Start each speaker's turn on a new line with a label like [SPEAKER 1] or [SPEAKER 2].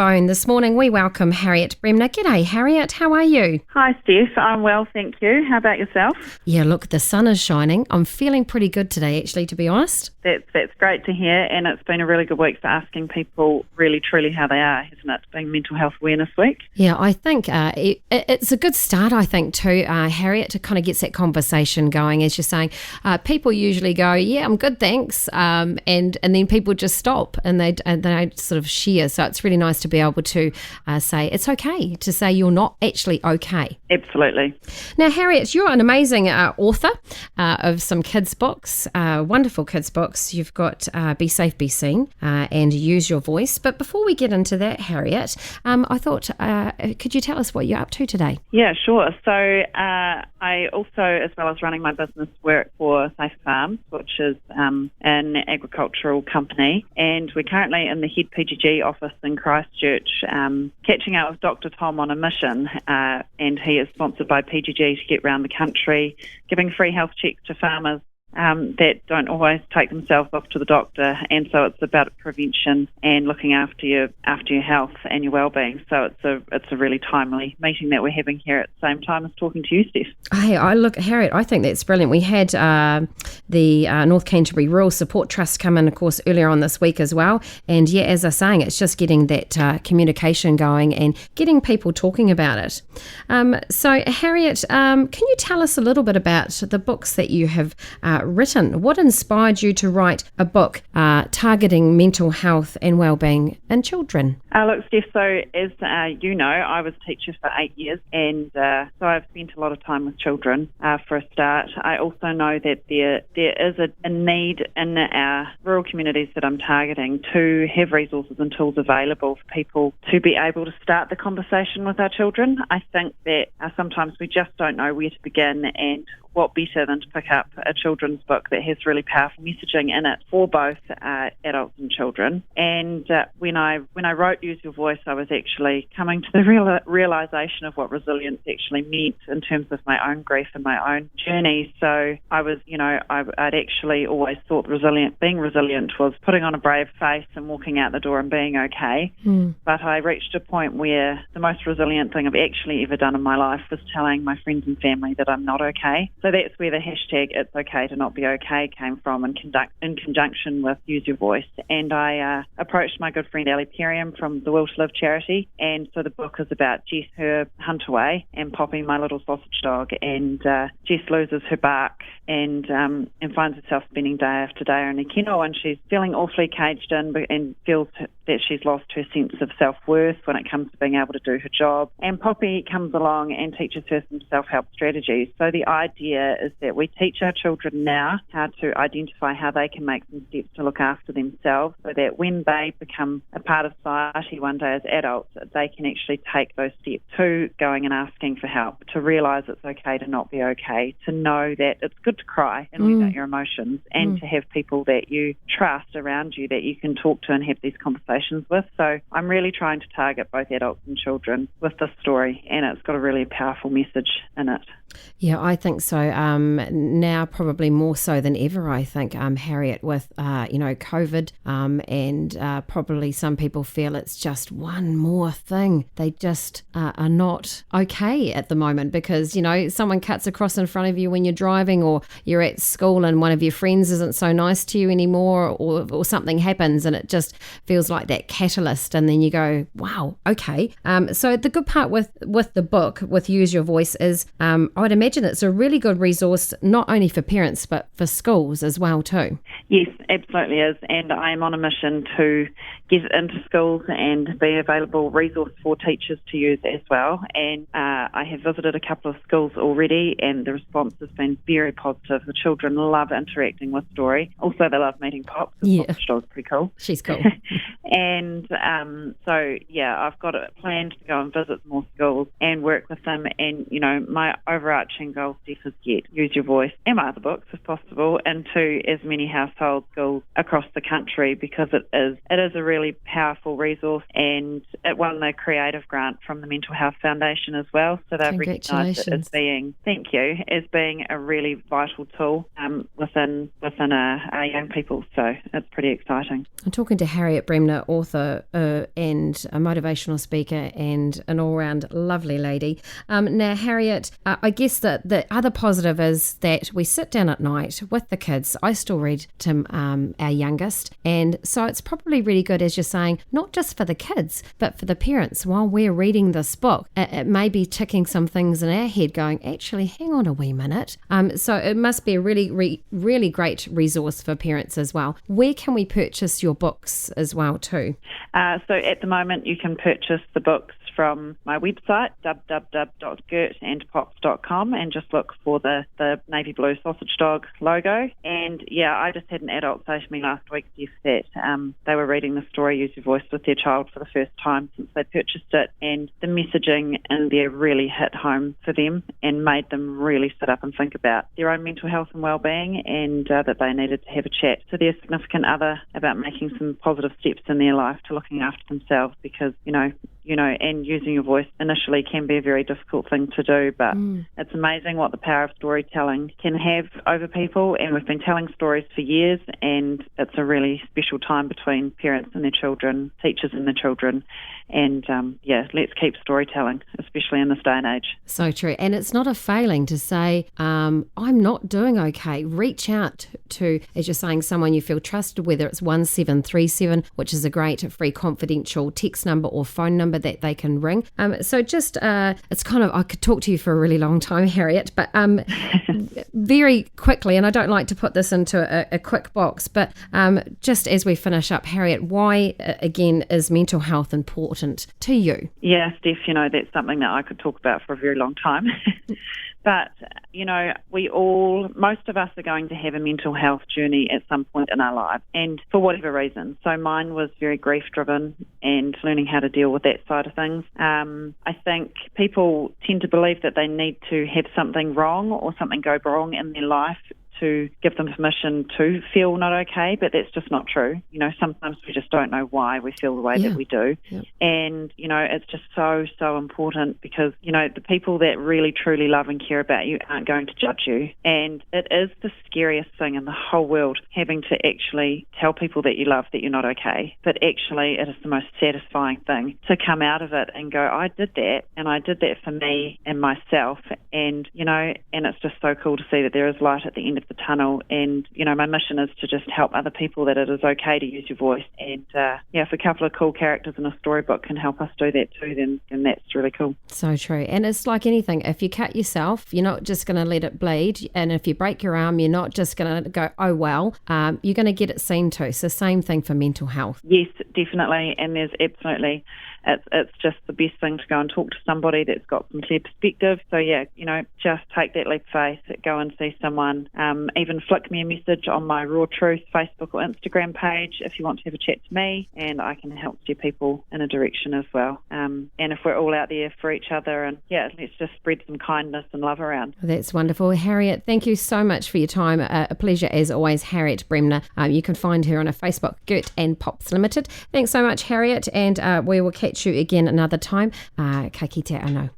[SPEAKER 1] Phone this morning, we welcome Hariett Bremner. G'day, Hariett. How are you?
[SPEAKER 2] Hi, Steph. I'm well, thank you. How about yourself?
[SPEAKER 1] Yeah, look, the sun is shining. I'm feeling pretty good today, actually, to be honest.
[SPEAKER 2] That's great to hear, and it's been a really good week for asking people really, truly how they are, hasn't it? It's been Mental Health Awareness Week.
[SPEAKER 1] Yeah, I think it's a good start, I think, too, Hariett, to kind of get that conversation going. As you're saying, people usually go, yeah, I'm good, thanks, and then people just stop and they don't sort of share. So it's really nice to be able to say it's okay to say you're not actually okay.
[SPEAKER 2] Absolutely.
[SPEAKER 1] Now, Hariett, you're an amazing author of some kids' books, wonderful kids' books. You've got Be Safe, Be Seen and Use Your Voice. But before we get into that, Hariett, I thought, could you tell us what you're up to today?
[SPEAKER 2] Yeah, sure. So I also, as well as running my business, work for Safe Farms, which is an agricultural company. And we're currently in the head PGG office in Christchurch, catching out with Dr. Tom on a mission, and he is sponsored by PGG to get around the country, giving free health checks to farmers that don't always take themselves off to the doctor, and so it's about prevention and looking after your health and your well-being. So it's a really timely meeting that we're having here at the same time as talking to you, Steph.
[SPEAKER 1] Hey, Hariett, I think that's brilliant. We had the North Canterbury Rural Support Trust come in, of course, earlier on this week as well. And yeah, as I'm saying, it's just getting that communication going and getting people talking about it. So, Hariett, can you tell us a little bit about the books that you have written? What inspired you to write a book targeting mental health and well-being in children?
[SPEAKER 2] Look, Steph, so as you know, I was a teacher for 8 years, and so I've spent a lot of time with children for a start. I also know that there is a need in our rural communities that I'm targeting to have resources and tools available for people to be able to start the conversation with our children. I think that sometimes we just don't know where to begin, and what better than to pick up a children's book that has really powerful messaging in it for both adults and children. And when I wrote Use Your Voice, I was actually coming to the realisation of what resilience actually meant in terms of my own grief and my own journey. So I was, I'd actually always thought being resilient was putting on a brave face and walking out the door and being okay. But I reached a point where the most resilient thing I've actually ever done in my life was telling my friends and family that I'm not okay. So that's where the hashtag It's Okay to Not Be Okay came from, in conjunction with Use Your Voice. And I approached my good friend Ali Perriam from the Will to Live charity, and so the book is about Jess, her hunt away, and Poppy, my little sausage dog. And Jess loses her bark and finds herself spending day after day in a kennel, and she's feeling awfully caged in and feels that she's lost her sense of self-worth when it comes to being able to do her job. And Poppy comes along and teaches her some self-help strategies. So the idea is that we teach our children now how to identify how they can make some steps to look after themselves, so that when they become a part of society one day as adults, they can actually take those steps to going and asking for help, to realise it's okay to not be okay, to know that it's good to cry and let out your emotions, and to have people that you trust around you that you can talk to and have these conversations with. So I'm really trying to target both adults and children with this story, and it's got a really powerful message in it.
[SPEAKER 1] Yeah, I think so. Now probably more so than ever, I think, Hariett, with, COVID, and probably some people feel it's just one more thing. They just are not okay at the moment because, someone cuts across in front of you when you're driving, or you're at school and one of your friends isn't so nice to you anymore, or something happens and it just feels like that catalyst, and then you go, wow, okay. So the good part with the book, with Use Your Voice, is I would imagine it's a really good resource, not only for parents, but for schools as well too.
[SPEAKER 2] Yes, absolutely is. And I'm on a mission to get into schools and be a available resource for teachers to use as well. And I have visited a couple of schools already, and the response has been very positive. The children love interacting with Story. Also, they love meeting Pop.
[SPEAKER 1] Yeah.
[SPEAKER 2] Pop's dog's pretty cool.
[SPEAKER 1] She's cool.
[SPEAKER 2] And I've got a plan to go and visit more schools and work with them. And, my overarching overarching goal, Steph, is get Use Your Voice and my other books, if possible, into as many household schools across the country, because it is a really powerful resource, and it won the Creative Grant from the Mental Health Foundation as well. So they've recognised it as being, thank you, as being a really vital tool within our young people. So it's pretty exciting.
[SPEAKER 1] I'm talking to Hariett Bremner, author and a motivational speaker and an all-round lovely lady. Now, Hariett, I guess that the other positive is that we sit down at night with the kids. I still read to our youngest, and so it's probably really good, as you're saying, not just for the kids, but for the parents. While we're reading this book, it may be ticking some things in our head going, actually, hang on a wee minute. So it must be a really great resource for parents as well. Where can we purchase your books as well too?
[SPEAKER 2] So at the moment you can purchase the books from my website, www.gertandpops.com, and just look for the navy blue sausage dog logo. And yeah, I just had an adult say to me last week, Steph, that they were reading the story Use Your Voice with their child for the first time since they purchased it, and the messaging in there really hit home for them and made them really sit up and think about their own mental health and well-being, and that they needed to have a chat to their significant other about making some positive steps in their life to looking after themselves, because and using your voice initially can be a very difficult thing to do, but it's amazing what the power of storytelling can have over people, and we've been telling stories for years, and it's a really special time between parents and their children, teachers and their children, and let's keep storytelling, especially in this day and age.
[SPEAKER 1] So true. And it's not a failing to say, I'm not doing okay. Reach out to, as you're saying, someone you feel trusted, whether it's 1737, which is a great free confidential text number or phone number that they can ring. So just, it's kind of, I could talk to you for a really long time, Hariett, but very quickly, and I don't like to put this into a quick box, but just as we finish up, Hariett, why, again, is mental health important to you?
[SPEAKER 2] Yeah, Steph, that's something that I could talk about for a very long time. But, most of us are going to have a mental health journey at some point in our lives, and for whatever reason. So mine was very grief-driven and learning how to deal with that side of things. I think people tend to believe that they need to have something wrong or something go wrong in their life to give them permission to feel not okay, but that's just not true. Sometimes we just don't know why we feel the way that we do. Yep. And, it's just so, so important, because, the people that really, truly love and care about you aren't going to judge you. And it is the scariest thing in the whole world, having to actually tell people that you love that you're not okay. But actually, it is the most satisfying thing to come out of it and go, I did that, and I did that for me and myself. And, and it's just so cool to see that there is light at the end of the tunnel, and my mission is to just help other people that it is okay to use your voice, and if a couple of cool characters in a storybook can help us do that too, then that's really cool. So
[SPEAKER 1] true. And it's like anything, if you cut yourself, you're not just going to let it bleed, and if you break your arm, you're not just going to go, oh well, you're going to get it seen to. So same thing for mental health.
[SPEAKER 2] Yes, definitely. And there's absolutely, it's just the best thing to go and talk to somebody that's got some clear perspective. So just take that leap of faith, go and see someone. Even flick me a message on my Raw Truth Facebook or Instagram page if you want to have a chat to me, and I can help steer people in a direction as well. And if we're all out there for each other, and let's just spread some kindness and love around.
[SPEAKER 1] That's wonderful. Hariett, thank you so much for your time. A pleasure as always, Hariett Bremner. You can find her on a Facebook, Gert and Pops Limited. Thanks so much, Hariett, and we will catch you again another time. Ka kite anō.